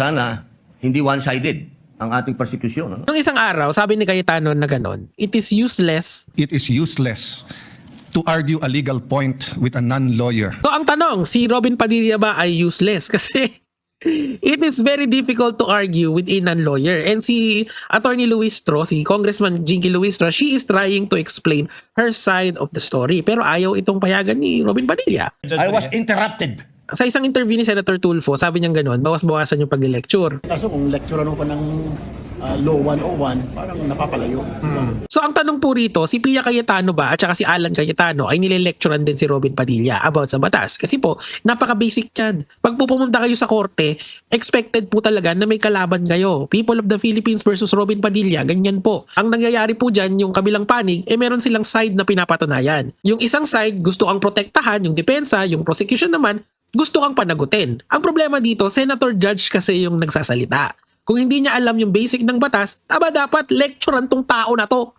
Sana hindi one-sided ang ating persecution. Ano? Nung isang araw, sabi ni Cayetano na ganon, it is useless. It is useless to argue a legal point with a non-lawyer. So ang tanong, si Robin Padilla ba ay useless? Kasi it is very difficult to argue with a non-lawyer. And si Attorney Luistro, si Congressman Jinky Luistro, she is trying to explain her side of the story. Pero ayaw itong payagan ni Robin Padilla. I was interrupted. Sa isang interview ni Senator Tulfo, sabi niya gano'n, bawas-bawasan yung pag-lecture. Kaso kung lecturean mo pa ng Law 101, parang napapalayo. So ang tanong po rito, si Pia Cayetano ba at saka si Alan Cayetano ay nile-lecturean din si Robin Padilla about sa batas? Kasi po, napaka-basic yan. Pag pupunta kayo sa korte, expected po talaga na may kalaban kayo. People of the Philippines versus Robin Padilla, ganyan po. Ang nangyayari po dyan, yung kabilang panig, meron silang side na pinapatunayan. Yung isang side, gusto kang protektahan, yung depensa, yung prosecution naman, gusto kang panagutin. Ang problema dito, senator judge kasi yung nagsasalita. Kung hindi niya alam yung basic ng batas, dapat lecturean tong tao na to.